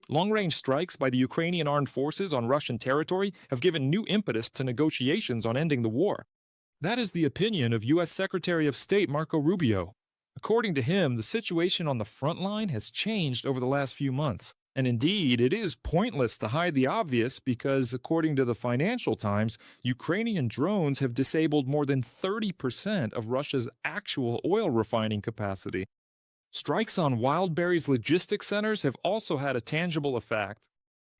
Long-range strikes by the Ukrainian armed forces on Russian territory have given new impetus to negotiations on ending the war. That is the opinion of U.S. Secretary of State Marco Rubio. According to him, the situation on the front line has changed over the last few months. And indeed, it is pointless to hide the obvious because, according to the Financial Times, Ukrainian drones have disabled more than 30% of Russia's actual oil refining capacity. Strikes on Wildberries logistics centers have also had a tangible effect.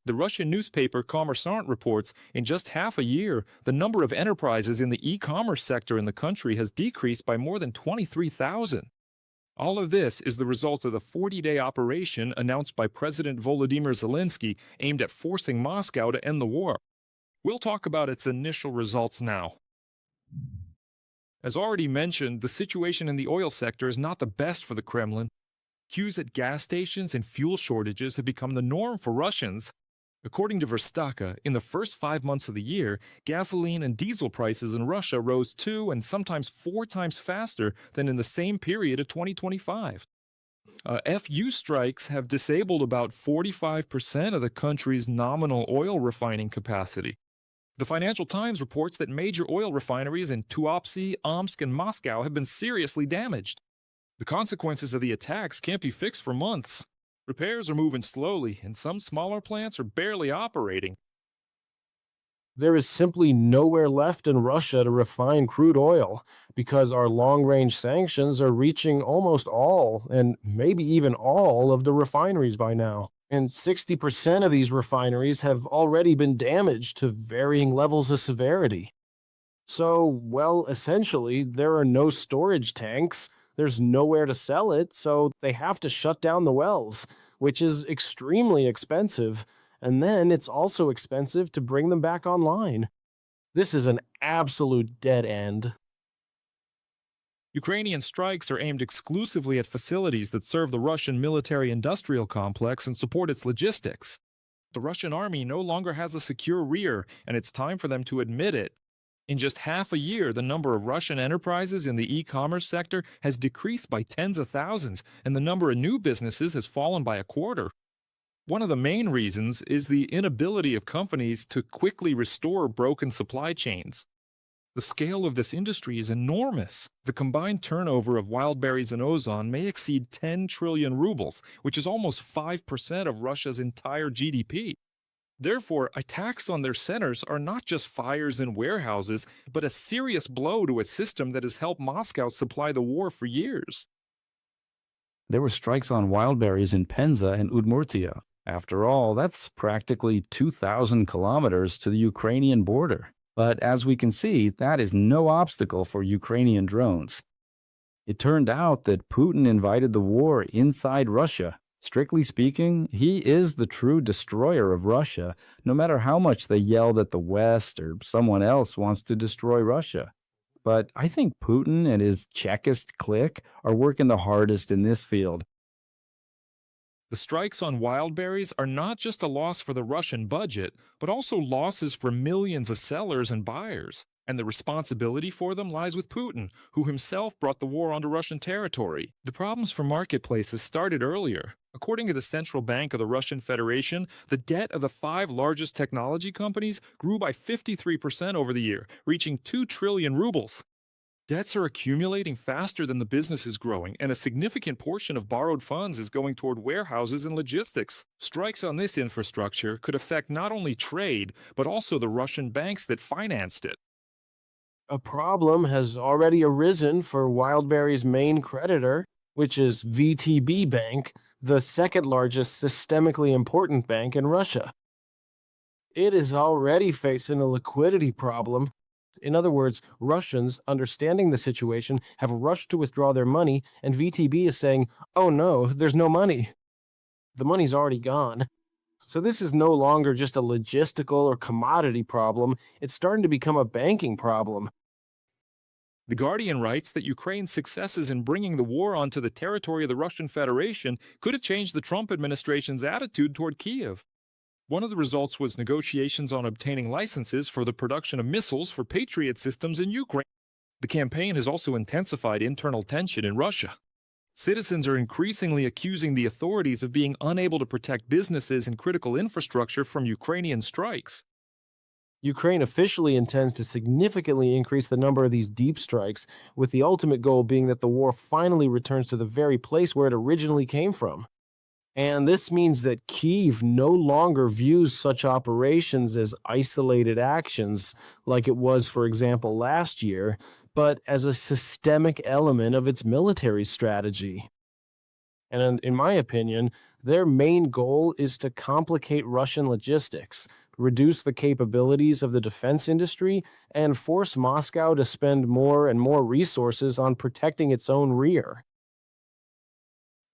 The Russian newspaper Kommersant reports in just half a year, the number of enterprises in the e-commerce sector in the country has decreased by more than 23,000. All of this is the result of the 40-day operation announced by President Volodymyr Zelensky aimed at forcing Moscow to end the war. We'll talk about its initial results now. As already mentioned, the situation in the oil sector is not the best for the Kremlin. Queues at gas stations and fuel shortages have become the norm for Russians. According to Verstaka, in the first 5 months of the year, gasoline and diesel prices in Russia rose 2 and sometimes 4 times faster than in the same period of 2025. FU strikes have disabled about 45% of the country's nominal oil refining capacity. The Financial Times reports that major oil refineries in Tuapse, Omsk, and Moscow have been seriously damaged. The consequences of the attacks can't be fixed for months. Repairs are moving slowly, and some smaller plants are barely operating. There is simply nowhere left in Russia to refine crude oil because our long-range sanctions are reaching almost all, and maybe even all, of the refineries by now. And 60% of these refineries have already been damaged to varying levels of severity. So, well, essentially, there are no storage tanks, there's nowhere to sell it, so they have to shut down the wells, which is extremely expensive, and then it's also expensive to bring them back online. This is an absolute dead end. Ukrainian strikes are aimed exclusively at facilities that serve the Russian military-industrial complex and support its logistics. The Russian army no longer has a secure rear, and it's time for them to admit it. In just half a year, the number of Russian enterprises in the e-commerce sector has decreased by tens of thousands, and the number of new businesses has fallen by a quarter. One of the main reasons is the inability of companies to quickly restore broken supply chains. The scale of this industry is enormous. The combined turnover of Wildberries and Ozon may exceed 10 trillion rubles, which is almost 5% of Russia's entire GDP. Therefore, attacks on their centers are not just fires in warehouses, but a serious blow to a system that has helped Moscow supply the war for years. There were strikes on Wildberries in Penza and Udmurtia. After all, that's practically 2,000 kilometers to the Ukrainian border. But as we can see, that is no obstacle for Ukrainian drones. It turned out that Putin invited the war inside Russia. Strictly speaking, he is the true destroyer of Russia, no matter how much they yelled at the West or someone else wants to destroy Russia. But I think Putin and his Chekist clique are working the hardest in this field. The strikes on Wildberries are not just a loss for the Russian budget, but also losses for millions of sellers and buyers. And the responsibility for them lies with Putin, who himself brought the war onto Russian territory. The problems for marketplaces started earlier. According to the Central Bank of the Russian Federation, the debt of the 5 largest technology companies grew by 53% over the year, reaching 2 trillion rubles. Debts are accumulating faster than the business is growing, and a significant portion of borrowed funds is going toward warehouses and logistics. Strikes on this infrastructure could affect not only trade, but also the Russian banks that financed it. A problem has already arisen for Wildberries' main creditor, which is VTB Bank, the second largest systemically important bank in Russia. It is already facing a liquidity problem. In other words, Russians, understanding the situation, have rushed to withdraw their money, and VTB is saying, oh no, there's no money. The money's already gone. So this is no longer just a logistical or commodity problem, it's starting to become a banking problem. The Guardian writes that Ukraine's successes in bringing the war onto the territory of the Russian Federation could have changed the Trump administration's attitude toward Kyiv. One of the results was negotiations on obtaining licenses for the production of missiles for Patriot systems in Ukraine. The campaign has also intensified internal tension in Russia. Citizens are increasingly accusing the authorities of being unable to protect businesses and critical infrastructure from Ukrainian strikes. Ukraine officially intends to significantly increase the number of these deep strikes, with the ultimate goal being that the war finally returns to the very place where it originally came from. And this means that Kyiv no longer views such operations as isolated actions, like it was, for example, last year, but as a systemic element of its military strategy. And in my opinion, their main goal is to complicate Russian logistics, reduce the capabilities of the defense industry, and force Moscow to spend more and more resources on protecting its own rear.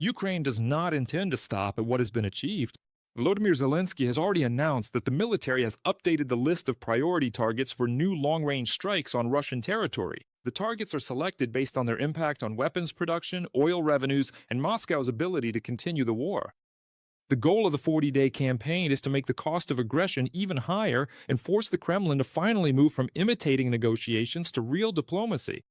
Ukraine does not intend to stop at what has been achieved. Volodymyr Zelensky has already announced that the military has updated the list of priority targets for new long-range strikes on Russian territory. The targets are selected based on their impact on weapons production, oil revenues, and Moscow's ability to continue the war. The goal of the 40-day campaign is to make the cost of aggression even higher and force the Kremlin to finally move from imitating negotiations to real diplomacy.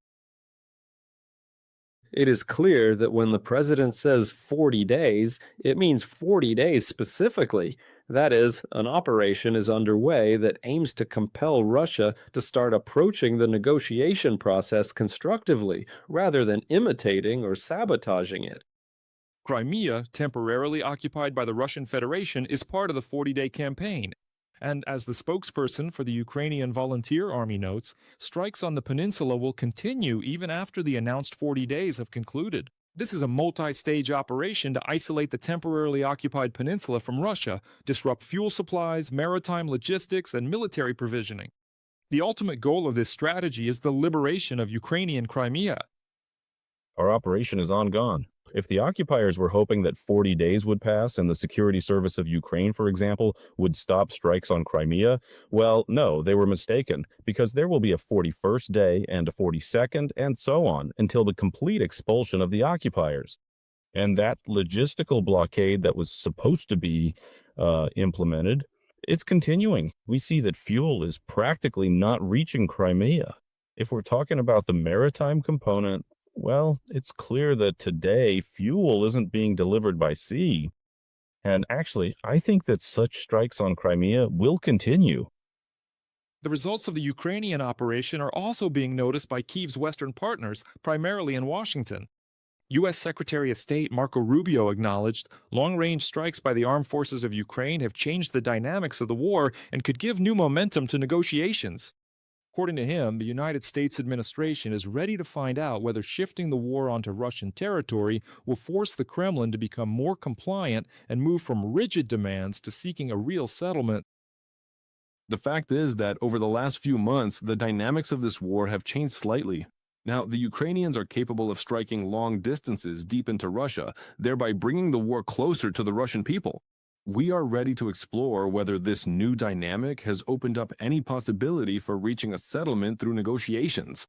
It is clear that when the president says 40 days, it means 40 days specifically. That is, an operation is underway that aims to compel Russia to start approaching the negotiation process constructively, rather than imitating or sabotaging it. Crimea, temporarily occupied by the Russian Federation, is part of the 40-day campaign. And as the spokesperson for the Ukrainian Volunteer Army notes, strikes on the peninsula will continue even after the announced 40 days have concluded. This is a multi-stage operation to isolate the temporarily occupied peninsula from Russia, disrupt fuel supplies, maritime logistics, and military provisioning. The ultimate goal of this strategy is the liberation of Ukrainian Crimea. Our operation is ongoing. If the occupiers were hoping that 40 days would pass and the security service of Ukraine, for example, would stop strikes on Crimea, well, no, they were mistaken, because there will be a 41st day and a 42nd and so on until the complete expulsion of the occupiers. And that logistical blockade that was supposed to be implemented, it's continuing. We see that fuel is practically not reaching Crimea. If we're talking about the maritime component, well, it's clear that today fuel isn't being delivered by sea. And actually, I think that such strikes on Crimea will continue. The results of the Ukrainian operation are also being noticed by Kyiv's Western partners, primarily in Washington. U.S. Secretary of State Marco Rubio acknowledged long-range strikes by the armed forces of Ukraine have changed the dynamics of the war and could give new momentum to negotiations. According to him, the United States administration is ready to find out whether shifting the war onto Russian territory will force the Kremlin to become more compliant and move from rigid demands to seeking a real settlement. The fact is that over the last few months, the dynamics of this war have changed slightly. Now, the Ukrainians are capable of striking long distances deep into Russia, thereby bringing the war closer to the Russian people. We are ready to explore whether this new dynamic has opened up any possibility for reaching a settlement through negotiations.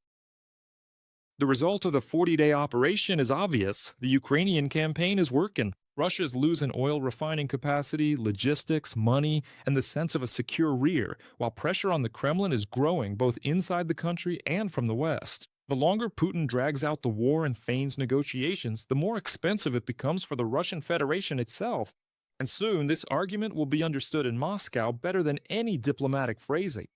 The result of the 40-day operation is obvious. The Ukrainian campaign is working. Russia's losing oil refining capacity, logistics, money, and the sense of a secure rear, while pressure on the Kremlin is growing both inside the country and from the West. The longer Putin drags out the war and feigns negotiations, the more expensive it becomes for the Russian Federation itself. And soon, this argument will be understood in Moscow better than any diplomatic phrasing.